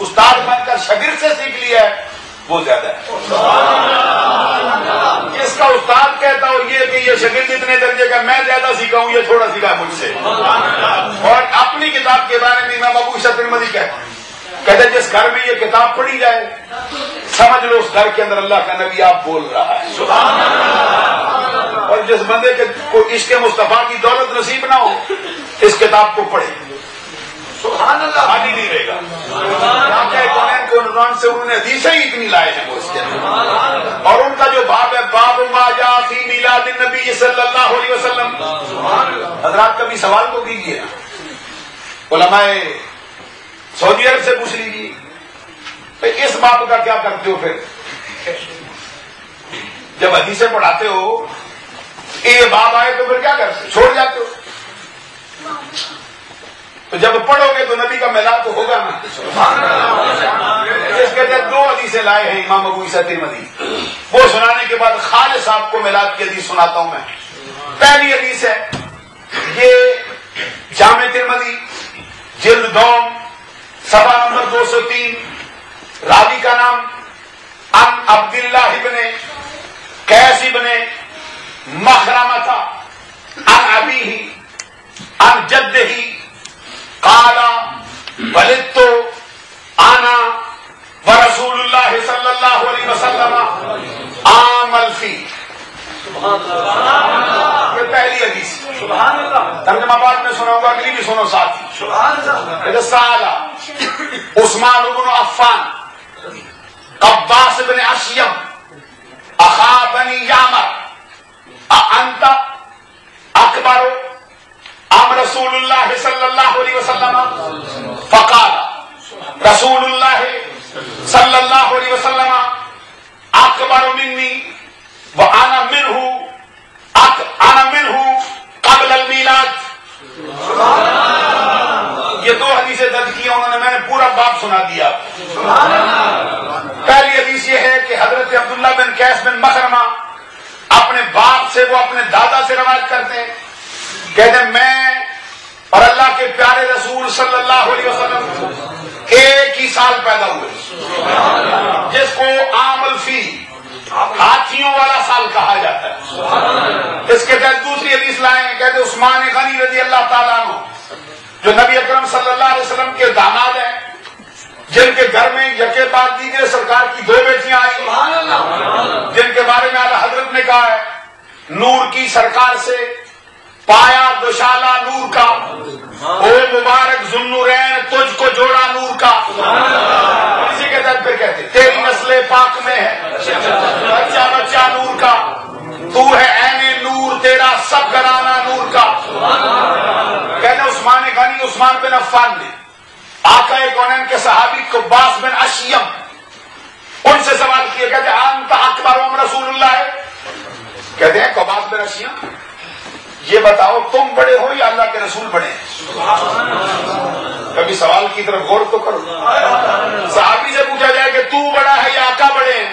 استاد بن کر شاگرد سے سیکھ لیا ہے وہ زیادہ ہے. جس کا استاد کہتا ہو یہ کہ یہ شاگرد اتنے درجے کا میں زیادہ سیکھا ہوں یہ تھوڑا سیکھا مجھ سے. اور اپنی کتاب کے بارے میں امام ابو عیسیٰ ترمذی کہتے جس گھر میں یہ کتاب پڑھی جائے سمجھ لو اس گھر کے اندر اللہ کا نبی آپ بول رہا ہے. اور جس بندے کو عشق مصطفیٰ کی دولت نصیب نہ ہو اس کتاب کو پڑھے سبحان اللہ خالی نہیں رہے گا. کونین کے عنوان سے انہوں نے حدیثیں ہی اتنی لائے ہیں وہ اس کے اندر. اور ان کا جو باب ہے باب ما جاء فی میلاد النبی صلی اللہ علیہ وسلم. حضرات کبھی سوال کو کیجیے علماء سعودی عرب سے پوچھ لیجیے اس باب کا کیا کرتے ہو. پھر جب حدیثیں پڑھاتے ہو یہ باب آئے تو پھر کیا کرتے چھوڑ جاتے ہو. تو جب پڑھو گے تو نبی کا میلاد تو ہوگا نا. اس کے تحت 2 حدیثیں لائے ہیں امام ابو عیسیٰ ترمذی. وہ سنانے کے بعد خالد صاحب کو میلاد کی حدیث سناتا ہوں میں. پہلی حدیث ہے یہ جامع ترمذی جلد 2 صفحہ نمبر 203. راوی کا نام ان عبداللہ ابن قیس ابن مخرمہ ان ابیہ ان جدہ قال ولدت انا ورسول اللہ صلی اللہ علیہ وسلم عام الفیل. یہ پہلی حدیث. ترجمہ بعد میں سناؤں گا اگلی بھی سنو ساتھی. سال عثمان بن عفان قباس بن اشیم اخا بنی یامر انت اکبر ام رسول اللہ صلی اللہ علیہ وسلم فقال رسول اللہ صلی اللہ علیہ وسلم اکبر منی وانا منہ قبل المیلاد. یہ 2 حدیثیں درج کی انہوں نے میں نے پورا باب سنا دیا. پہلی حدیث یہ ہے کہ حضرت عبداللہ بن قیس بن مخرمہ اپنے باپ سے وہ اپنے دادا سے روایت کرتے ہیں. کہتے ہیں میں اور اللہ کے پیارے رسول صلی اللہ علیہ وسلم ایک ہی سال پیدا ہوئے جس کو عام الفیل ہاتھیوں والا سال کہا جاتا ہے. اس کے تحت دوسری حدیث لائے ہیں. کہتے عثمان غنی رضی اللہ تعالیٰ عنہ جو نبی اکرم صلی اللہ علیہ وسلم کے داماد ہیں جن کے گھر میں یکے بعد دیگرے سرکار کی 2 بیٹیاں آئی جن کے بارے میں اعلیٰ حضرت نے کہا ہے نور کی سرکار سے پایا دوشالہ نور کا او مبارک ذوالنورین تجھ کو جوڑا نور کا. اسی کے تحت پھر کہتے تیری نسل پاک میں ہے بچہ بچہ نور کا تو ہے عین نور تیرا سب گھرانہ نور کا. کہتے عثمان غنی عثمان بن عفان نے آقا کونین کے صحابی قباس بن اشیم ان سے سوال کیا. کہتے انت اکبر ام رسول اللہ ہے. کہتے ہیں قباس بن اشیم یہ بتاؤ تم بڑے ہو یا اللہ کے رسول بڑے ہیں. کبھی سوال کی طرف غور تو کرو. صحابی سے پوچھا جائے کہ تو بڑا ہے یا آقا بڑے ہیں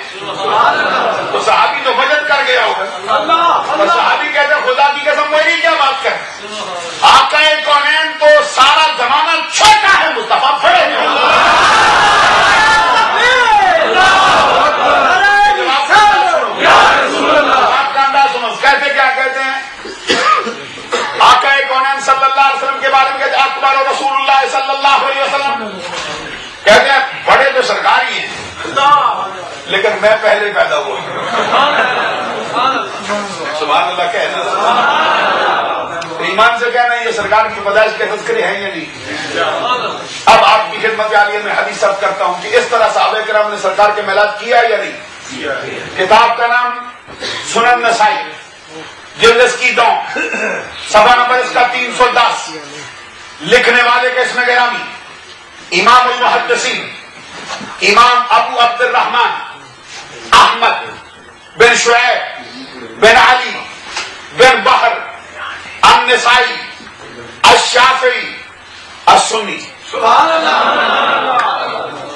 تو صحابی تو بجٹ کر گیا ہوگا. اور صحابی کہتے ہیں خدا کی قسم وہی کیا بات کر آقا کونین تو سارا زمانہ چھوٹا ہے مصطفیٰ بڑے ہیں. کہتے کیا کہتے ہیں آقا کونین صلی اللہ علیہ وسلم کے بارے میں کہتے ہیں اکبر رسول اللہ صلی اللہ علیہ وسلم. کہتے ہیں بڑے تو سرکار ہی ہیں لیکن میں پہلے پیدا ہوا. سبحان اللہ کہنا ایمان سے کہنا یہ سرکار کی پیدائش کے تذکرے ہیں یا نہیں. اب آپ کی خدمت عالیہ میں حدیث عرض کرتا ہوں کہ اس طرح صحابہ کرام نے سرکار کے میلاد کیا یا نہیں. کتاب کا نام سنن نسائی جلد اس کی 2 صفحہ نمبر اس کا 310. لکھنے والے کا اسم گرامی امام المحدثین امام ابو عبد الرحمن احمد بن شعیب بن علی بن بحر النسائی الشافعی السنی. سبحان اللہ.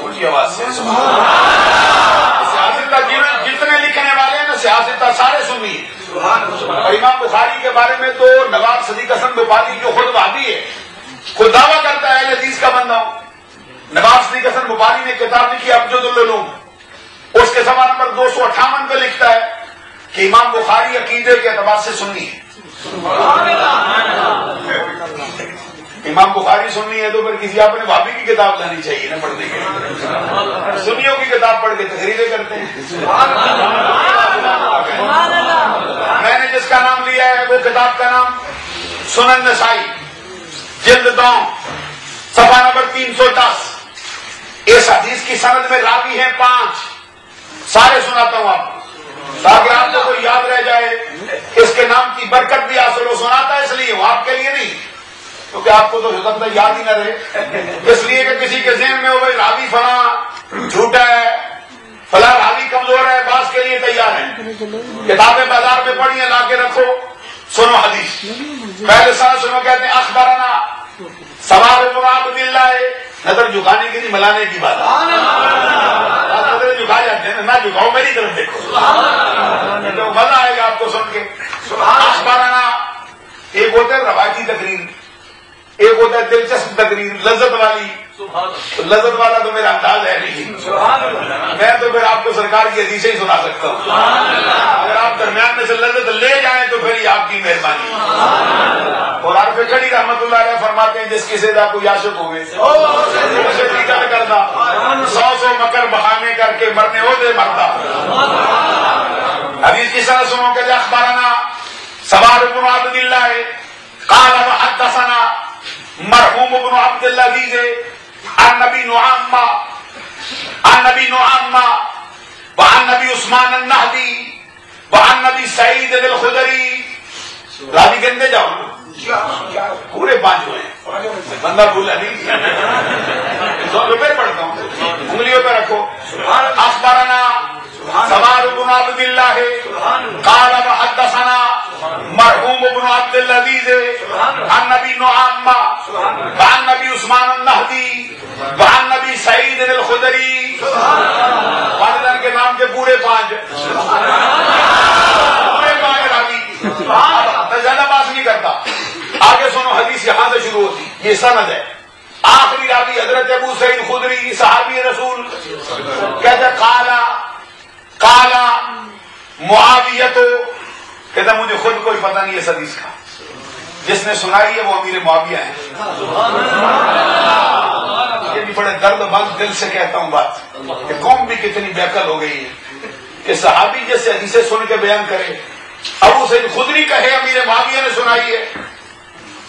اونچی آواز سے سبحان اللہ. جتنے لکھنے والے ہیں نا سیاست سارے سنی ہیں. اور امام بخاری کے بارے میں تو نواب صدیق حسن بخاری جو خود وہابی ہے خود دعویٰ کرتا ہے حدیث کا بندہ ہوں نواب صدیق حسن بخاری نے کتاب لکھی ابجد العلوم، اس کے صفحہ نمبر 258 پہ لکھتا ہے کہ امام بخاری عقیدے کے اعتبار سے سنی ہے۔ امام بخاری سنی ہے تو پھر کسی اپنے بھابھی کی کتاب لانی چاہیے نا پڑھنے کے لیے، سنیوں کی کتاب پڑھ کے تقریریں کرتے ہیں۔ میں نے جس کا نام لیا ہے وہ کتاب کا نام سنن نسائی، جلد 2، صفحہ نمبر 310۔ اس حدیث کی سند میں راوی ہیں 5، سارے سناتا ہوں آپ تاکہ آپ کو کوئی یاد رہ جائے، اس کے نام کی برکت بھی حاصل ہو۔ سناتا ہے اس لیے وہ آپ کے لیے نہیں، کیونکہ آپ کو تو ہو سکتا ہے یاد ہی نہ رہے، اس لیے کہ کسی کے ذہن میں ہو بھائی راوی فلاں جھوٹا ہے، فلاں راوی کمزور ہے، باز کے لیے تیار ہے۔ کتابیں بازار میں پڑھی ہیں، لا کے رکھو، سنو حدیث۔ پہلے ساتھ سنو، کہتے ہیں اخبرنا سوار بن عبد اللہ، نظر جھکانے کی نہیں ملانے کی بات، نظر جھکا جاتے ہیں، نہ جھکاؤ میری طرف دیکھو، تو مزہ آئے گا آپ کو سن کے۔ اخبرنا ایک ہوتا ہے روایتی تقریر، ایک ہوتا ہے دلچسپ تقریر، لذت والی۔ تو لذت والا تو میرا انداز ہے نہیں، میں تو پھر آپ کو سرکار کی حدیثیں ہی سنا سکتا ہوں، اگر آپ درمیان میں سے لذت لے جائیں تو پھر یہ آپ کی مہربانی۔ اور عارف کھڑی رحمت اللہ علیہ فرماتے ہیں جس کسی دا کوئی عاشق ہوئے اسے ٹیکل کرتا، 100 مکر بہانے کر کے مرنے ہو دے مرتا۔ حدیث کی سنت سنو کہ اخبارنا سوار بن عبد اللہ قال وحدثنا مرحوم بن عبد العزیز عن نبی نعامہ وعن نبی عثمان النہدی وعن نبی سعید الخدری۔ راوی گندے جاؤ پورے 5 ہوئے، بندہ بھولا نہیں، 100 روپے پڑھتا ہوں، انگلیوں پہ رکھو۔ اخبرنا سوار بن عبد اللہ قال وحدثنا مرحوم بن عبد العزیز عن نبی نعامہ وعن نبی عثمان النہدی وعن نبی سعید الخدری۔ والدین کے نام کے پورے 5 راوی۔ میں زیادہ بات نہیں کرتا، آگے سنو، حدیث یہاں سے شروع ہوتی، یہ سند ہے۔ آخری راوی حضرت ابو سعید خدری صحابی رسول کہتے قالا معاویہ، تو کہتا مجھے خود کوئی پتہ نہیں اس حدیث کا، جس نے سنائی ہے وہ امیر معاویہ ہیں۔ یہ بھی بڑے درد مند دل سے کہتا ہوں بات کہ قوم بھی کتنی بیکل ہو گئی ہے کہ صحابی جیسے حدیثیں سن کے بیان کرے، ابو سعید خدری کہے امیر معاویہ نے سنائی ہے،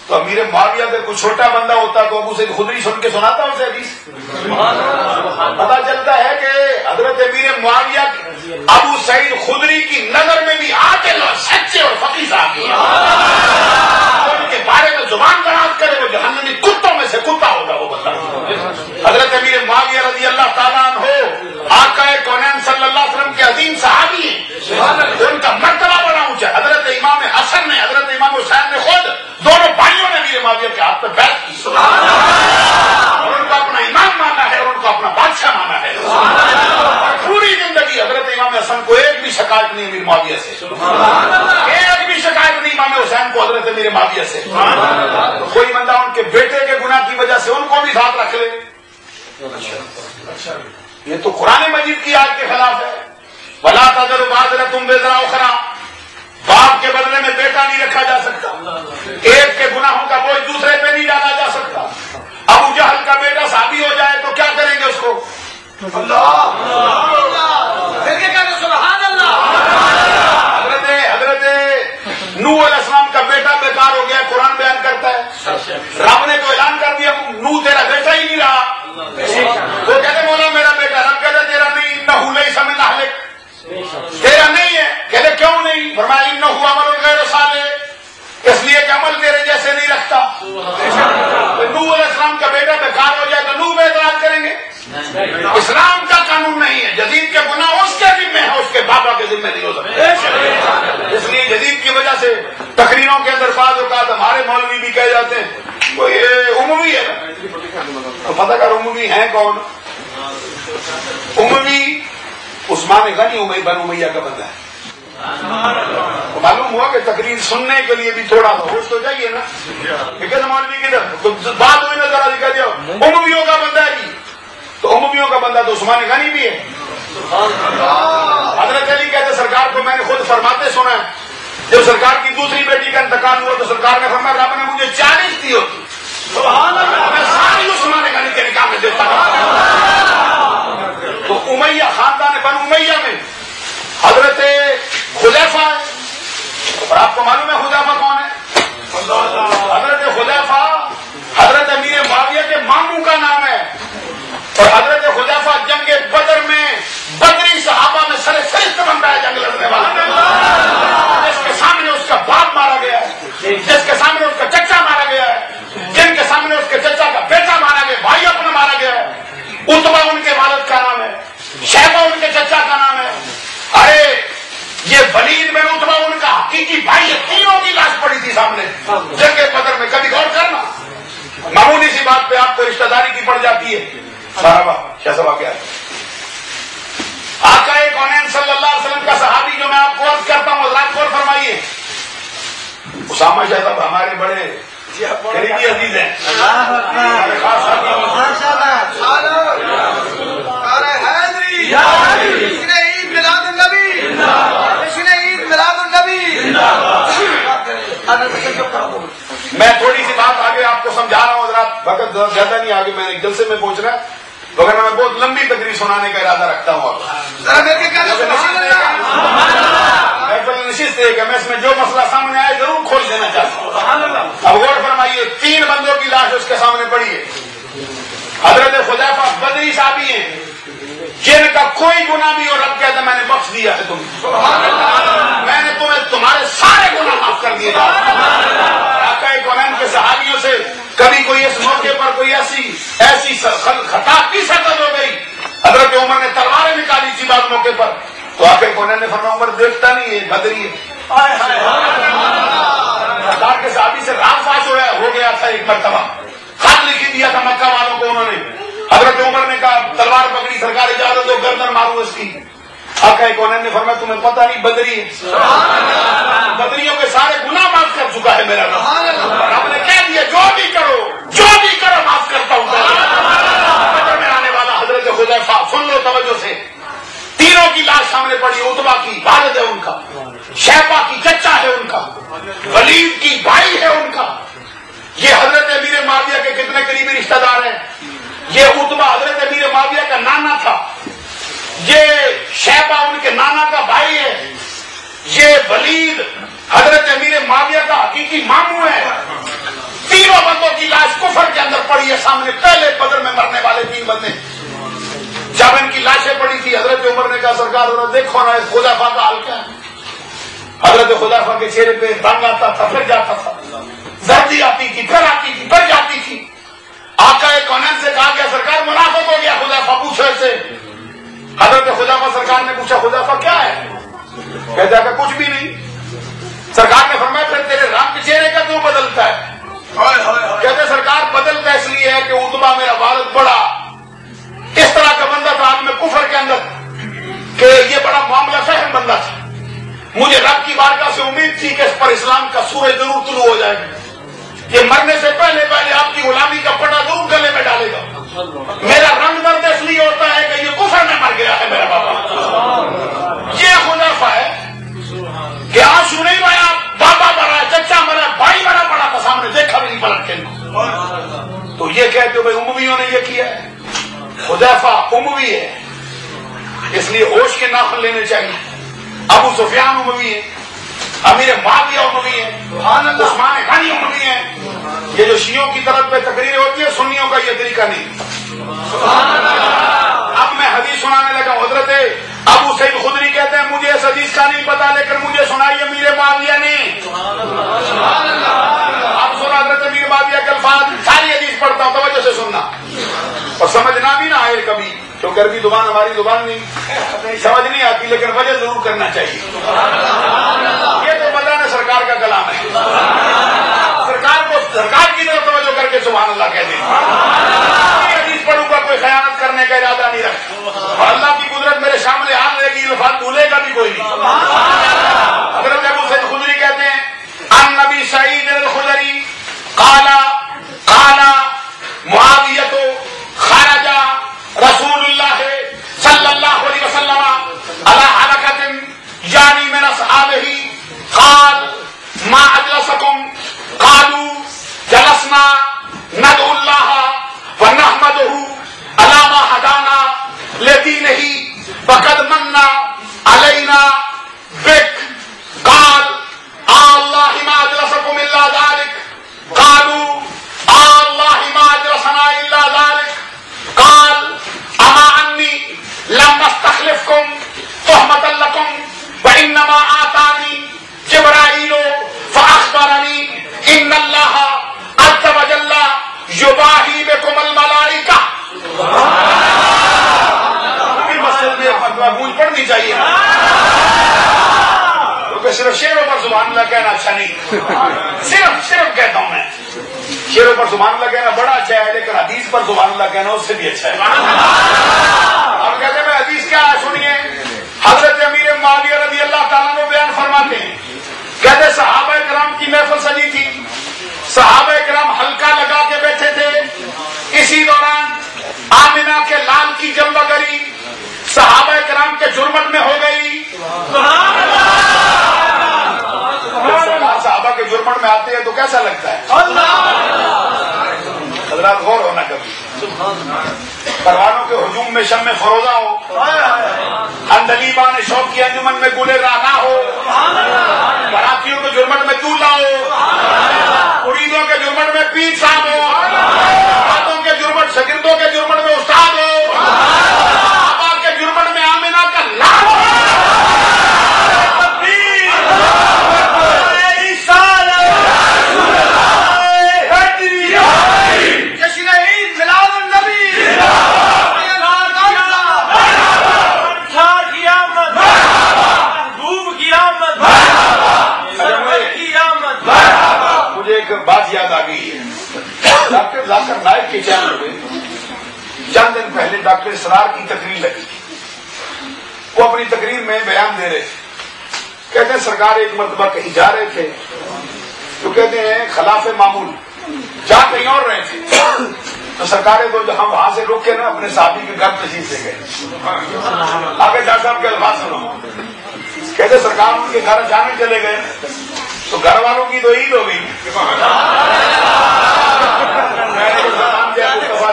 تو امیر معاویہ اگر کوئی چھوٹا بندہ ہوتا تو ابو سعید خدری سن کے سناتا اسے حدیث۔ پتا چلتا ہے کہ حضرت امیر معاویہ ابو سعید خدری کی نظر میں بھی عاقل اور سچے اور فقیہ صاحب ہیں، ان کے بارے میں زبان دراز کرے وہ جہنمی کتوں میں سے کتا ہوگا وہ بندہ۔ حضرت امیر معاویہ رضی اللہ تعالیٰ عنہ آقا کونین صلی اللہ علیہ وسلم کے عظیم صحابی ہیں، ان کا مرتبہ بڑا اونچا ہے۔ حضرت امام حسن نے، حضرت امام حسین نے خود دونوں بھائیوں نے امیر معاویہ کے ہاتھ پہ بیعت کی، اور ان کو اپنا امام مانا ہے اور ان کو اپنا بادشاہ مانا ہے، اور پوری زندگی حضرت امام حسن کو ایک بھی شکایت نہیں امیر معاویہ سے، ایک بھی شکایت نہیں امام حسین کو حضرت امیر معاویہ سے۔ تو کوئی بندہ ان کے بیٹے کے گناہ کی وجہ سے ان کو بھی ساتھ رکھ لے، یہ تو قرآن مجید کی آیت کے خلاف ہے۔ وَلَا تَذَرُ وَازِرَةٌ وِزْرَ أُخْرَىٰ، باپ کے بدلے میں بیٹا نہیں رکھا جا سکتا، ایک کے گناہوں کا بوجھ دوسرے پہ نہیں ڈالا جا سکتا۔ ابو جہل کا بیٹا صحابی ہو جائے تو کیا کریں گے اس کو؟ حضرت نوح علیہ السلام کا بیٹا بیکار ہو گیا، قرآن بیان کرتا ہے، رب نے تو اعلان کر دیا نوح تیرا بیٹا ہی نہیں رہا۔ وہ کہتے مولا میرا بیٹا، رب کہتے تیرا نہیں، انہ لیس من اہلک، تیرا نہیں ہے۔ کہتے کیوں نہیں؟ فرمایا انہ عمل غیر صالح، اس لیے کہ عمل تیرے جیسے نہیں رکھتا۔ نوح علیہ السلام کا بیٹا بیکار ہو جائے تو نوح پہ اعتراض کریں گے؟ اسلام کا قانون نہیں ہے، جدید کے گناہ اس کے ذمہ ہے، اس کے بابا کے ذمہ نہیں ہو سکتے۔ اس لیے جدید کی وجہ سے تقریروں کے اندر بعض اوقات ہمارے مولوی بھی کہہ جاتے ہیں وہ یہ اموی ہے، تو پتہ کر اموی ہیں کون؟ اموی عثمان غنی بن امیہ کا بندہ ہے۔ تو معلوم ہوا کہ تقریر سننے کے لیے بھی تھوڑا سا ہوش تو چاہیے نا، مولوی کی بات ہوئی نا ذرا دکھا دیا امویوں کا بندہ ہے جی، تو امویوں کا بندہ تو عثمان غنی بھی ہے. حضرت علی کہتے سرکار کو میں نے خود فرماتے سنا ہے, جب سرکار کی دوسری بیٹی کا انتقال ہوا تو سرکار نے فرمایا رب نے مجھے 40 دی ہوتی میں ساری عثمان غنی کے نکاح میں دیتا. تو امیہ خاندان بنو امیہ میں حضرت حذیفہ ہے, اور آپ کو معلوم ہے حذیفہ کون ہے؟ حضرت حذیفہ حضرت امیر معاویہ کے ماموں کا نام ہے, اور حضرت حذیفہ جنگ بدر میں بدری صحابہ میں سر فہرست بنتا ہے جنگ لڑنے والا, جس کے سامنے اس کا باپ مارا گیا ہے, جس کے سامنے اس کا چچا مارا گیا ہے, جن کے سامنے اس کے چچا کا بیٹا مارا گیا, بھائی اپنا مارا گیا ہے. اتبا ان کے والد کا نام ہے, شیبہ ان کے چچا کا نام ہے. ارے یہ ولید بن اتبا ان کا حقیقی بھائی ہے. تینوں کی لاش پڑی تھی سامنے جنگ بدر میں. کبھی غور کرنا, معمولی سی بات پہ آپ کو رشتہ داری کی پڑ جاتی ہے. صحابہ کیا سوال کیا ہے؟ آقا کونین صلی اللہ علیہ وسلم کا صحابی جو میں آپ کو عرض کرتا ہوں, حضرات غور فرمائیے. اسامہ شاہ صاحب ہمارے بڑے قریبی عزیز ہیں, ہمارے خاص میں تھوڑی سی بات آگے آپ کو سمجھا رہا ہوں حضرات, وقت زیادہ نہیں آگے میں ایک جلسے میں پہنچ رہا ہے, مگر میں بہت لمبی تقریر سنانے کا ارادہ رکھتا ہوں. نشست ہے کہ میں اس میں جو مسئلہ سامنے آئے ضرور کھول دینا چاہتا ہوں. اب غور فرمائیے, 3 بندوں کی لاش اس کے سامنے پڑی ہے. حضرت حذیفہ بدری صحابی ہیں جن کا کوئی گناہ بھی ہو, رب کہتا ہے میں نے بخش دیا ہے تمہیں, میں نے تمہیں تمہارے سارے گناہ معاف کر دیے. آقا کونین کے صحابیوں سے کبھی کوئی اس موقع پر کوئی ایسی خطا کی سرزد ہو گئی, حضرت عمر نے تلواریں نکالی تھی بعض موقع پر, تو آقا کونین نے فرمایا عمر دیکھتا نہیں ہے بدری ہے. سرکار کے صحابی سے راز فاش ہو گیا تھا, ایک مرتبہ خط لکھ دیا تھا مکہ والوں کو انہوں نے. حضرت عمر نے کہا تلوار پکڑی, سرکار اجازت دو گردن مارو اس کی. آقا کونین نے فرمایا تمہیں پتہ نہیں بدری ہے, بدریوں کے سارے گناہ معاف کر چکا ہے میرا رب. رب نے کہہ دیا جو بھی کرو معاف کرتا ہوں. بدر میں آنے والا حضرت حذیفہ, سن لو توجہ سے, تینوں کی لاش سامنے پڑی. اتبا کی والد ہے ان کا, شیبہ کی چچا ہے ان کا, ولید کی بھائی ہے ان کا. یہ حضرت امیر معاویہ کے کتنے قریبی رشتہ دار ہیں. یہ اتبا حضرت امیر معاویہ کا نانا تھا, یہ شیبہ ان کے نانا کا بھائی ہے, یہ ولید حضرت امیر معاویہ کا حقیقی ماموں ہے. تینوں بندوں کی لاش کفر کے اندر پڑی ہے سامنے. پہلے بدر میں مرنے والے 3 بندے, جب ان کی لاشیں پڑی تھی حضرت عمر نے کہا سرکار دیکھو نا حذیفہ کا حال کیا ہے. حضرت حذیفہ کے چہرے پہ رنگ آتا تھا, پھر جاتا تھا, زردی آتی تھی, پھر آتی تھی, پھر جاتی تھی. آقا کونین سے کہا گیا سرکار منافق ہو گیا حذیفہ, پوچھو اسے. حضرت حذیفہ سرکار نے پوچھا حذیفہ کیا ہے؟ کہتا کہ کچھ بھی نہیں. سرکار نے فرمایا پھر تیرے رنگ چہرے کا کیوں بدلتا ہے؟ کہتے سرکار بدلتا اس لیے ہے کہ اتبا میرا والد بڑا اس طرح کا بندہ تھا عالم کفر کے اندر کہ یہ بڑا معاملہ فہم بندہ تھا. مجھے رب کی بارگاہ سے امید تھی کہ اس پر اسلام کا سورج ضرور طلوع ہو جائے گا. یہ مرنے سے پہلے آپ کی غلامی کا پٹا ضرور گلے میں ڈالے گا. میرا رنگ درد اس لیے ہوتا ہے کہ یہ کفر میں مر گیا ہے میرا بابا. یہ حذیفہ ہے کہ آنسو نہیں بھایا, بابا مرا, چچا مرا, بھائی مرا پڑا تھا سامنے, دیکھا بھی نہیں پلٹ کے. تو یہ کہتے ہو بھائی امویوں نے یہ کیا ہے. حذیفہ اموی ہے, اس لیے ہوش کے ناخن لینے چاہیے. ابو سفیان اموی ہے, امیر معاویہ اموی ہے, عثمان غنی اموی ہے. یہ جو شیعوں کی طرف پہ تقریر ہوتی ہے, سنیوں کا یہ طریقہ نہیں. اب میں حدیث سنانے لگا. حضرت ابو سعید خدری کہتے ہیں مجھے اس حدیث کا نہیں پتا, لیکن مجھے سنائی امیر معاویہ نے. اب سنا حضرت امیر معاویہ کے الفاظ, ساری حدیث پڑھتا ہوں, توجہ سے سننا اور سمجھنا بھی نہ آئے کبھی, کیونکہ عربی زبان ہماری زبان نہیں, سمجھ نہیں آتی, لیکن وجہ ضرور کرنا چاہیے. یہ تو پتہ ہے سرکار کا کلام ہے, سرکار کی طرف توجہ کر کے سبحان اللہ کہہ دیں. حدیث پڑھوں گا, کوئی خیانت کرنے کا ارادہ نہیں رکھتا, اور اللہ کی قدرت میرے سامنے آ رہے گی, الفاظ بھولے گا بھی کوئی نہیں. حضرت ابو سعید خدری کہتے ہیں ان نبی سعید الخدری قال معاویہ خرج رسول ہونی چاہیے، کیونکہ صرف شیروں پر سبحان اللہ کہنا اچھا نہیں، صرف کہتا ہوں میں، شیروں پر سبحان اللہ کہنا بڑا اچھا ہے، لیکن حدیث پر سبحان اللہ کہنا اس سے بھی اچھا ہے۔ اب کہتے ہیں حدیث کیا ہے سنیے، حضرت امیر معاویہ رضی اللہ تعالیٰ عنہ بیان فرماتے ہیں، کہتے صحابہ کرام کی محفل سجی تھی، صحابہ کرام حلقہ لگا کے بیٹھے تھے، اسی دوران آمنہ کے لال کی جلوہ گری صحابہ کرام کے جرمن میں ہو گئی۔ صحابہ کے جرمن میں آتے ہیں تو کیسا لگتا ہے؟ حضرات غور ہونا کبھی، پروانوں کے ہجوم میں شم فروزہ ہو، اندلیبان شوق کی انجمن میں گلے رانا ہو، براتیوں کے جرمن میں دولہا ہو، مریدوں کے جرمن میں پیر صاحب ہو، باتوں کے جرمن شاگردوں کے جرمن میں استاد ہو، صحابہ کے جرمن میں آمنہ کا لال ہو، بات یاد آ گئی ہے، ڈاکٹر ذاکر نائک کے چینل پہ چند دن پہلے ڈاکٹر اسرار کی تقریر لگی تھی، وہ اپنی تقریر میں بیان دے رہے تھے، کہتے ہیں سرکار ایک مرتبہ کہیں جا رہے تھے تو کہتے ہیں خلاف معمول جا کہیں اور رہے تھے، تو سرکار تو جہاں وہاں سے رک کے نا اپنے صحابی کے گھر تشریف لے گئے۔ آگے ڈاکٹر صاحب کے الفاظ سنو، کہتے سرکار ان کے گھر اچانک چلے گئے تو گھر والوں کی تو عید ہو گئی،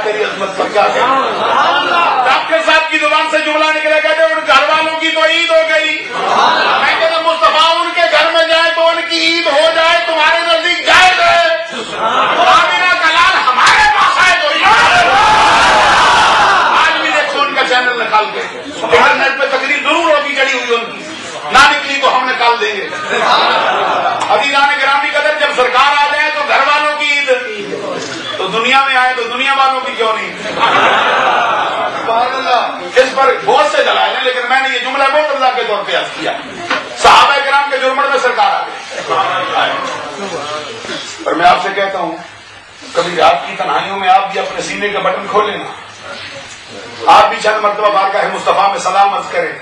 تیری عظمت پر کیا کہ ڈاکٹر صاحب کی زبان سے جملہ نکلے، کہتے ان گھر والوں کی تو عید ہو گئی، میں کہتا مصطفیٰ ان کے گھر میں جائے تو ان کی عید ہو جائے، تمہارے نزدیک جائز ہے، آمنہ کا لال ہمارے پاس آئے تو آج بھی دیکھو ان کا چینل نکال کے انٹرنیٹ پہ تقریر ضرور ہوگی چڑھی ہوئی ان کی، نہ نکلی تو ہم نکال دیں گے۔ عزیزان گرامی قدر، جب سرکار آ جائے تو گھر والوں کی عید، تو دنیا میں آئے تو دنیا والوں کی کیوں نہیں؟ سبحان اللہ۔ اس پر بہت سے دلائل ہیں، لیکن میں نے یہ جملہ معترضہ کے طور پہ عرض کیا، صحابہ کرام کے جرمن میں سرکار آ گئے۔ اور میں آپ سے کہتا ہوں، کبھی رات کی تنہائیوں میں آپ بھی اپنے سینے کا بٹن کھولیں نا، آپ بھی چند مرتبہ بارگاہ مصطفیٰ میں سلام عرض کریں،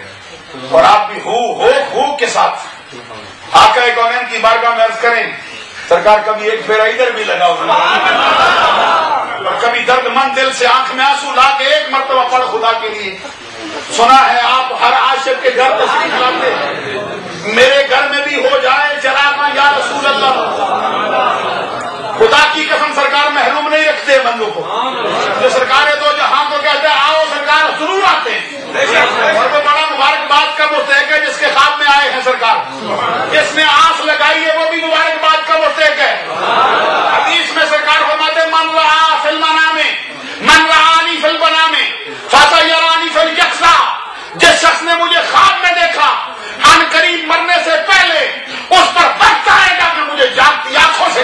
اور آپ بھی ہو کے ساتھ آقا کونین کی بارگاہ میں عرض کریں، سرکار کبھی ایک پھیرا ادھر بھی لگا ہونا، اور کبھی درد مند دل سے آنکھ میں آنسو لا کے ایک مرتبہ پڑھ خدا کے لیے، سنا ہے آپ ہر عاشق کے گھر تشریف لاتے، میرے گھر میں بھی ہو جائے چراغاں یا رسول اللہ۔ خدا کی قسم سرکار محروم نہیں رکھتے بندوں کو، جو سرکار تو جہاں کو کہتے ہیں آؤ سرکار ضرور آتے ہیں، اور وہ بڑا مبارکباد کا مستحق ہے جس کے خواب میں آئے ہیں سرکار، جس نے آس لگائی ہے وہ بھی مبارکباد کا مستحق ہے۔ حدیث میں سرکار فرماتے من رعا فی المنام من رعانی فی المنام فسیرانی فی الیقظہ، جس شخص نے مجھے خواب میں دیکھا ان قریب مرنے سے پہلے اس پر وقت آئے گا کہ مجھے جاگتی آنکھوں سے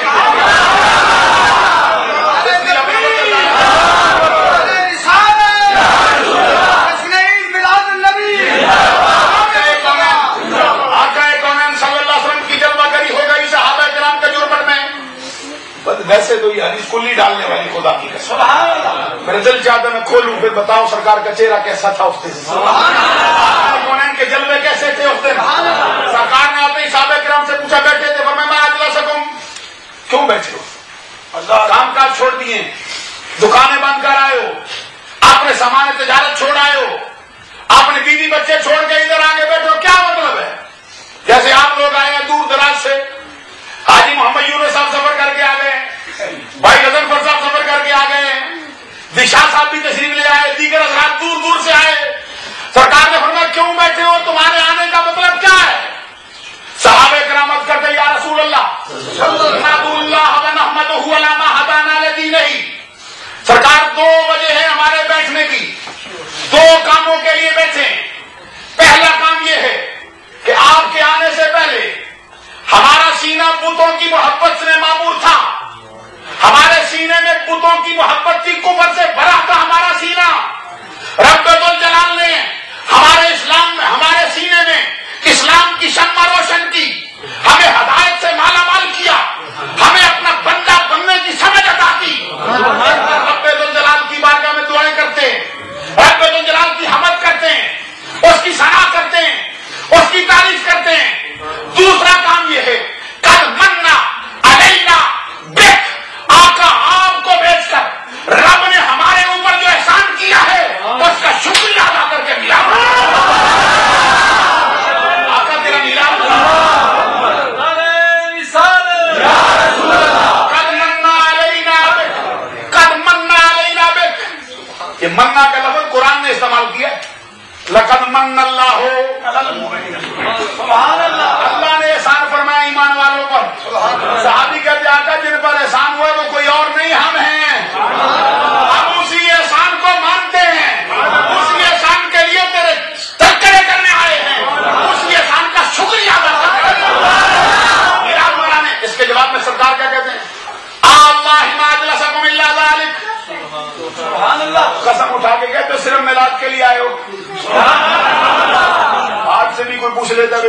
ویسے تو یہ حدیث کلی ڈالنے والی خدا کی قسم، میرا دل چاہتا میں کھولوں پھر بتاؤ سرکار کا چہرہ کیسا تھا اس دن، کونین کے جلوے کیسے تھے اس دن۔ سرکار نے آتے ہی صحابہ کرام سے پوچھا بیٹھے تھے، فرمایا میں آج لا سکوں، کیوں بیٹھے ہو؟ کام کاج چھوڑ دیے، دکانیں بند کر آئے ہو، آپ نے سامان تجارت چھوڑ آئے ہو، آپ نے بیوی بچے چھوڑ کے ادھر آگے بیٹھے ہو، کیا مطلب ہے؟ جیسے آپ لوگ آئے ہیں دور دراز سے، حاجی محمد یونس صاحب سفر کر کے آ گئے، بھائی غضنفر صاحب سفر کر کے آ گئے، دشا صاحب بھی تشریف لے آئے، دیگر حضرات دور دور سے آئے، سرکار نے فرمایا کیوں بیٹھے ہو، تمہارے آنے کا مطلب کیا ہے؟ صحابہ کرام عرض کرتے یا رسول اللہ نحمد اللہ و نحمدہ علی ما ہدانا لدینہ، سرکار دو وجہ ہے ہمارے بیٹھنے کی، دو کاموں کے لیے بیٹھے۔ پہلا کام یہ ہے کہ آپ کے آنے سے پہلے ہمارا سینہ بتوں کی محبت سے معمور تھا، ہمارے سینے میں بتوں کی محبت کی کفر سے بھرا تھا ہمارا سینہ،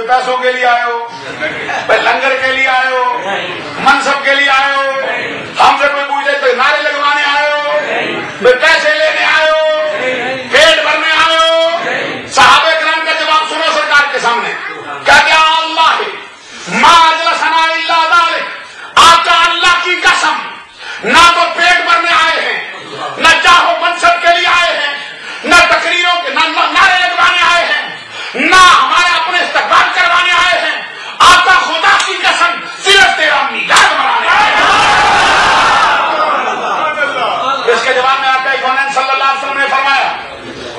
پیسوں کے لیے آئے ہو, بھائی لنگر کے لیے آئے ہو, منصب کے لیے آئے ہو, ہم سے کوئی پوچھے تو نعرے لگوانے آئے ہو, بھائی پیسے لینے آئے ہو, پیٹ بھرنے آئے ہو. صحابہ کرام کا جواب سنو سرکار کے سامنے. کیا کیا اللہ ما اجلسنا الا ذلک, آقا اللہ کی قسم نہ تو پیٹ بھرنے آئے ہیں, نہ چاہو منصب کے لیے آئے ہیں, نہ تقریروں کے نہ نعرے لگوانے آئے ہیں, نہ ہمارے اپنے استقبال کروانے آئے ہیں. آقا خدا کی قسم صرف تیرا میلاد منانے آئے ہیں. اس کے جواب میں آقا کونین صلی اللہ علیہ وسلم نے فرمایا,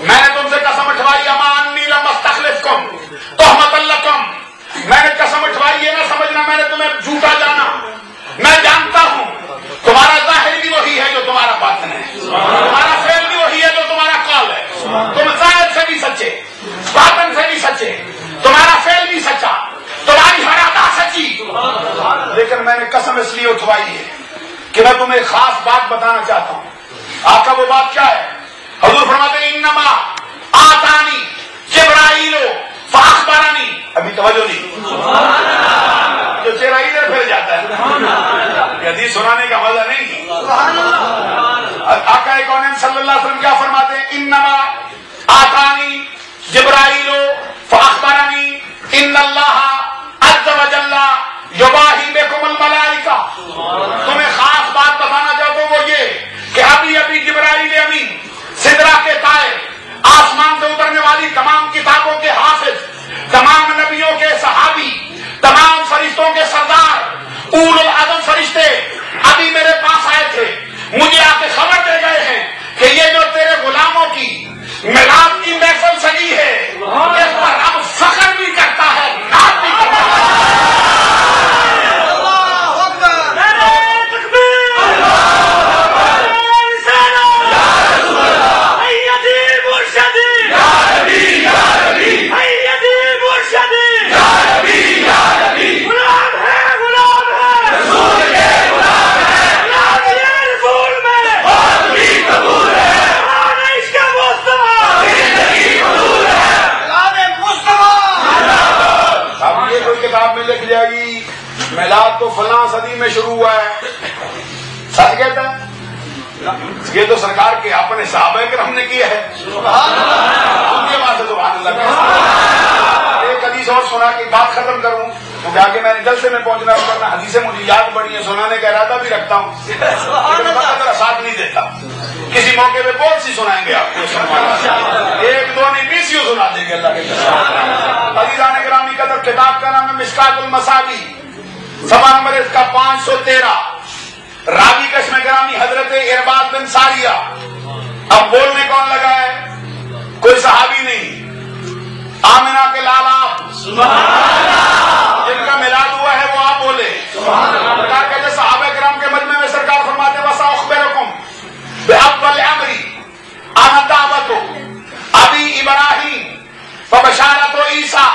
میں نے تم سے قسم اٹھوائی اما انی لمستخلفکم تہمۃ لکم, میں نے قسم اٹھوائی, یہ نہ سمجھنا میں نے تمہیں جھوٹا جانا, میں جانتا ہوں تمہارا ظاہر بھی وہی ہے جو تمہارا باطن ہے, تمہارا فعل بھی وہی ہے جو تمہارا قول ہے. تم ظاہر سے بھی سچے, باطن سے بھی سچے, تمہارا فعل بھی سچا, تمہاری ہر ادا سچی. لیکن میں نے قسم اس لیے اٹھوائی ہے کہ میں تمہیں خاص بات بتانا چاہتا ہوں. آقا وہ بات کیا ہے؟ حضور فرماتے ہیں انما آتانی جبرائیل فاخبرنی. ابھی توجہ نہیں, جو چہرہ ادھر پھر جاتا ہے, حدیث سنانے کا مزہ نہیں. آقا کونین صلی اللہ علیہ وسلم کیا فرماتے ہیں؟ انما آتانی جبرائیل فاخبرنی ان اللہ عز وجل یباہی بکم الملائکہ. تمہیں خاص بات بتانا چاہتا ہوں وہ یہ کہ ابھی ابھی جبرائیل امین سدرہ کے طائر, آسمان سے اترنے والی تمام کتابوں کے حافظ, تمام نبیوں کے صحابی, تمام فرشتوں کے سردار, اولو العزم فرشتے ابھی میرے پاس آئے تھے, مجھے آ کے خبر دے گئے ہیں کہ یہ جو تیرے غلاموں کی میلاد کی محفل سجی ہے اس پر اب فخر بھی کرتا ہے, ناز بھی کرتا ہے. کتاب میں لکھ جائے گی میلاد تو فلاں صدی میں شروع ہوا ہے, سچ کہتا ہے. یہ تو سرکار کے اپنے صحابہ کرام نے کیا ہے. دنیا بات ہے سبحان اللہ. ایک حدیث اور سنا کے بات ختم کروں کیونکہ آگے میں نے جلسے میں پہنچنا کرنا. حدیثیں مجھے یاد پڑی ہیں, سنانے کا ارادہ بھی رکھتا ہوں, لیکن میرا ساتھ نہیں دیتا. کسی موقع پہ بہت سی سنائیں گے آپ کو, ایک دو نہیں 20 سنا دیں گے اللہ کے. عزیزان گرامی قدر, کتاب کا نام ہے مشکات المصابیح, صفحہ نمبر اس کا 513. راوی کا اسم گرامی حضرت ارباد بن ساریہ. اب بولنے کون لگا ہے؟ کوئی صحابی نہیں, آمنہ کے لالا جن کا میلاد ہوا ہے وہ آپ بولے. سرکار کہتے صحابہ کرام کے مجمع میں سرکار فرماتے وَسَأُخْبِرُكُمْ بِأَوَّلِ أَمْرِ أَنَا دَعْوَتُ أَبِي إِبْرَاهِيمَ وَبَشَارَةُ عِيسَىٰ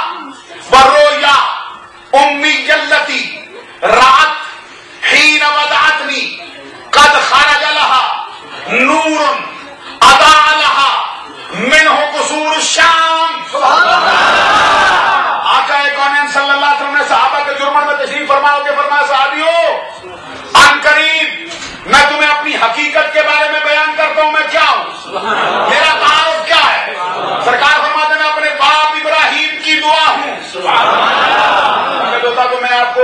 وَالرُّؤْيَا أُمِّيَّ الَّتِي رَأَتْ حِينَ وَضَعَتْنِي قَدْ خَرَجَ لَهَا نُورٌ أَضَاءَ لَهَا مِنْهُ قُصُورُ الشَّامِ. آقا کونین صلی اللہ علیہ وسلم نے صحابہ کے جرمن میں تشریف فرمایا کہ فرمایا صحابیوں ان قریب میں تمہیں اپنی حقیقت کے بارے میں بیان کرتا ہوں, میں کیا ہوں, میرا تعارف کیا ہے. سرکار فرماتے میں اپنے باپ ابراہیم کی دعا ہوں. تو میں آپ کو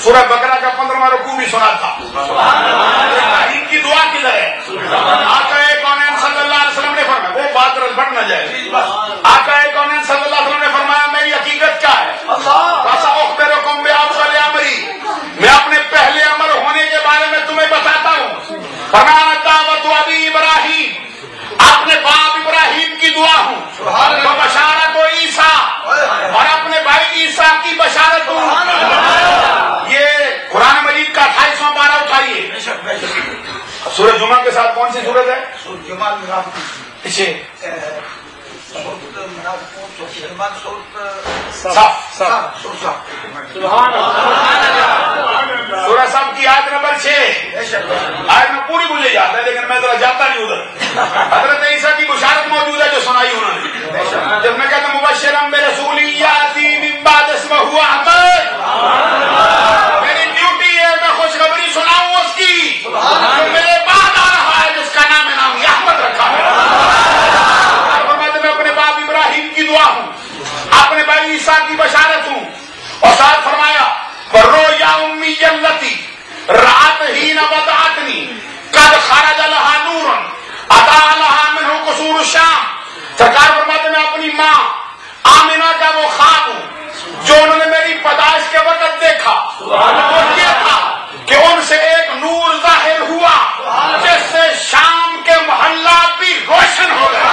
سورہ بقرہ کا 15واں رکوع بھی سنا تھا. ابراہیم کی دعا کدھر ہے؟ آقا کونین صلی اللہ علیہ وسلم نے فرمایا, وہ بات رجبٹ نہ جائے. آقا کونین صلی اللہ علیہ وسلم نے فرمایا میری حقیقت کیا ہے؟ وَسَأُخْبِرُكُمْ بِأَوَّلِ أَمْرِي, میں اپنے پہلے امر ہونے کے بارے میں تمہیں بتاتا ہوں. فرمایا دعوت ابی ابراہیم, اپنے باپ ابراہیم کی دعا ہوں. بشارت و عیسیٰ, اور اپنے بھائی عیسیٰ کی بشارت ہوں. یہ قرآن مجید کا 28واں پارہ اٹھائیے. سورہ جمعہ کے ساتھ کون سی سورت ہے؟ پیچھے سورہ صف کی آیت نمبر 6. آیت میں پوری مجھے یاد ہے لیکن میں ذرا جاتا نہیں ادھر. حضرت عیسیٰ کی بشارت موجود ہے جو سنائی انہوں نے, جب میں کہتا ہوں مبشرا برسول یاتی من بعد اسمہ وہ یہ تھا کہ ان سے ایک نور ظاہر ہوا جس سے شام کے محلات بھی روشن ہو گئے.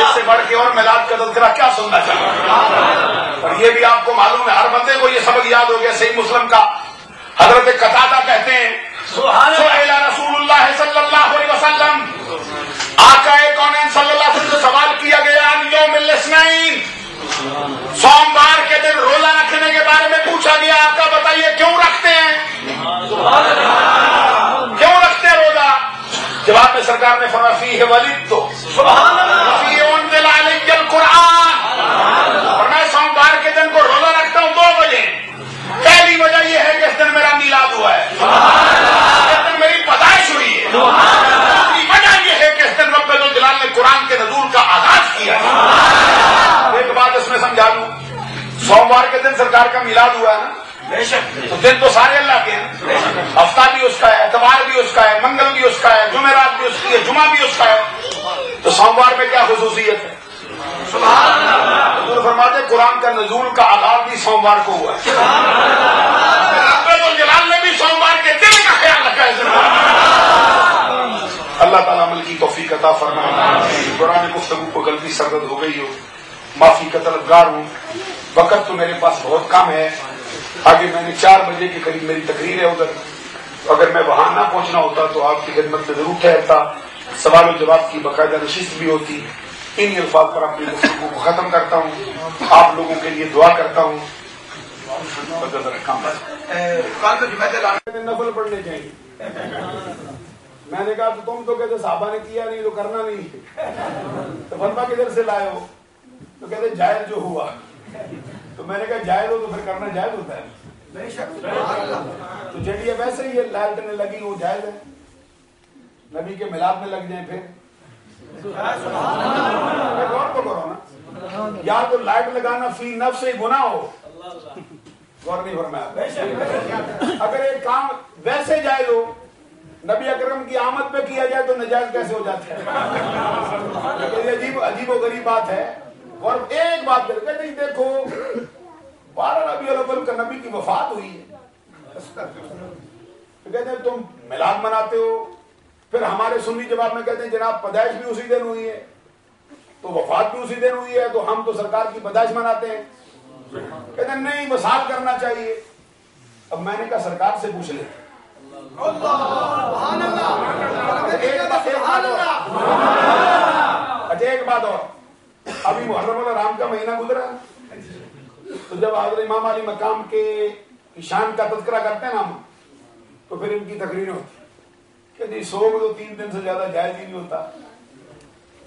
اس سے بڑھ کے اور میلاد کا تذکرہ کیا سننا چاہیے؟ اور یہ بھی آپ کو معلوم ہے، ہر بندے کو یہ سبق یاد ہو گیا صحیح مسلم کا. حضرت قتادہ کہتے ہیں سئل رسول اللہ صلی اللہ علیہ وسلم، آقا کونین صلی اللہ علیہ وسلم سے سوال کیا گیا عن یوم الاثنین، سوموار کے دن روزہ رکھنے کے بارے میں پوچھا گیا. آقا بتائیے کیوں رکھتے ہیں، کیوں رکھتے ہیں روزہ؟ جواب میں سرکار نے فرمایا فیہ ولدت وفیہ انزل علی القرآن. اور میں سوموار کے دن کو روزہ رکھتا ہوں 2 وجہ. پہلی وجہ یہ ہے کہ اس دن میرا میلاد ہوا ہے، اس دن میری پیدائش ہوئی ہے. دوسری وجہ یہ ہے کہ اس دن رب الجلال نے قرآن کے نزول کا آغاز کیا ہے. ایک بات اس میں سمجھا دوں، سوموار کے دن سرکار کا میلاد ہوا ہے نا، تو دن تو سارے اللہ کے ہیں، ہفتہ بھی اس کا ہے، اتوار بھی اس کا ہے، منگل بھی اس کا ہے، جمعرات بھی اس کی ہے، جمعہ بھی اس کا ہے. تو سوموار میں کیا خصوصیت ہے؟ حضور فرماتے قرآن کا نزول کا آغاز بھی سوموار کو ہوا ہے. رب الجلال نے بھی سوموار کے دن کا خیال رکھا ہے. اللہ تعالیٰ عمل کی توفیق عطا فرمائے. قرآن گفتگو کو غلطی سرزد ہو گئی ہو، معافی کا طلبگار ہوں. وقت تو میرے پاس بہت کم ہے. آگے میں نے 4 بجے کے قریب میری تقریر ہے ادھر، اگر میں وہاں نہ پہنچنا ہوتا تو آپ کی خدمت میں ضرور ٹھہرتا، سوال و جواب کی باقاعدہ نشست بھی ہوتی. انہی الفاظ پر اپنی گفتگو کو ختم کرتا ہوں. آپ لوگوں کے لیے دعا کرتا ہوں. نفل پڑھنے چاہیے. میں نے کہا تو تم تو کہتے صحابہ نے کیا نہیں تو کرنا نہیں، تو فتویٰ کدھر سے لائے ہو؟ تو کہتے جائز جو ہوا. تو میں نے کہا جائز ہو تو پھر کرنا جائز ہوتا ہے. تو چلیے ویسے ہی لالٹنے لگی وہ جائز ہے، نبی کے میلاد میں لگ جائیں پھر غور تو کرو نا. یا تو لائٹ لگانا فی نفس سے گناہ ہو، غور نہیں فرمایا. اگر ایک کام ویسے جائز ہو، نبی اکرم کی آمد پہ کیا جائے تو نجائز کیسے ہو جاتا ہے؟ عجیب و غریب بات ہے. اور ایک بات کہتے نہیں، دیکھو 12 ربیع الاول کا نبی کی وفات ہوئی ہے، تو کہتے ہیں تم میلاد مناتے ہو. پھر ہمارے سنی جواب میں کہتے ہیں جناب پیدائش بھی اسی دن ہوئی ہے تو وفات بھی اسی دن ہوئی ہے، تو ہم تو سرکار کی پیدائش مناتے ہیں. کہتے ہیں نہیں وصال کرنا چاہیے. اب میں نے کہا سرکار سے پوچھ لیں. اچھا ایک بات اور، ابھی محرم الحرام کا مہینہ گزرا، تو جب حضرت امام علی مقام کے شان کا تذکرہ کرتے ہیں نا ہم، تو پھر ان کی تقریریں ہوتی کہ جی سوگ تو 3 دن سے زیادہ جائز ہی نہیں ہوتا.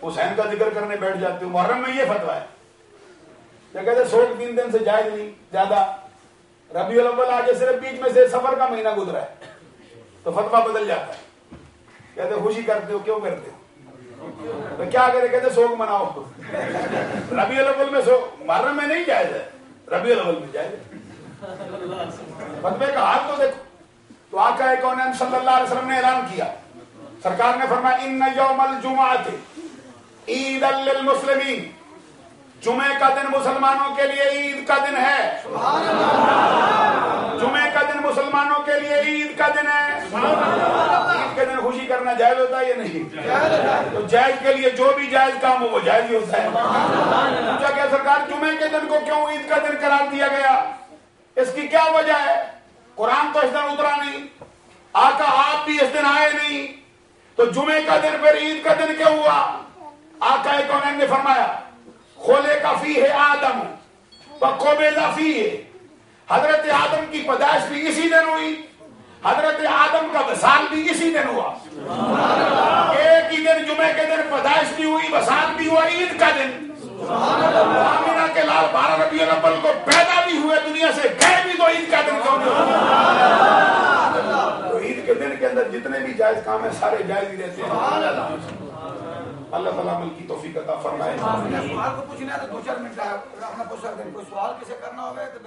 حسین کا ذکر کرنے بیٹھ جاتے ہو. محرم میں یہ فتویٰ ہے کہ کہتے سوگ 3 دن سے جائز نہیں زیادہ. ربیع الاول آج صرف بیچ میں سے سفر کا مہینہ گزرا ہے تو فتویٰ بدل جاتا ہے. کہتے خوشی کرتے ہو، کیوں کرتے ہو؟ تو کیا کرے؟ کہتے سوگ مناؤ. ربیع الاول میں محرم میں نہیں جائز ہے، ربیع الاول میں جائز ہے. فتوے کا حال تو دیکھو. تو آقا کونین صلی اللہ علیہ وسلم نے اعلان کیا، سرکار نے فرمایا ان یوم الجمعۃ عید للمسلمین، جمعے کا دن مسلمانوں کے لیے عید کا دن ہے. جمعے کا دن مسلمانوں کے لیے عید کا دن ہے. عید کے دن خوشی کرنا جائز ہوتا ہے یا نہیں؟ تو جائز کے لیے جو بھی جائز کام ہو وہ جائز ہی ہوتا ہے. پوچھا کہ سرکار جمعے کے دن کو کیوں عید کا دن قرار دیا گیا؟ اس کی کیا وجہ ہے؟ قرآن تو اس دن اترا نہیں، آقا آپ بھی اس دن آئے نہیں، تو جمعے کا دن پھر عید کا دن کیوں ہوا؟ آقا کونین نے فرمایا خلق فیہ آدم وقبض فیہ، حضرت آدم کی پیدائش بھی اسی دن ہوئی، حضرت آدم کا وصال بھی اسی دن ہوا. ایک ہی دن جمعے کے دن پیدائش بھی ہوئی، وصال بھی ہوا، عید کا دن. آمینہ کے لال 12 ربیع الاول کو پیدا بھی ہوئے، دنیا سے گئے بھی، تو عید کا دن کون ہے؟ تو عید کے دن کے اندر جتنے بھی جائز کام ہیں سارے جائز ہی رہتے ہیں. اللہ تعالیٰ عمل کی توفیق عطا فرمائے. سوال کو پوچھنا ہے تو 2-4 منٹ ہے، اپنا پوچھ سکتے ہیں. کوئی سوال کسے کرنا ہوگا تو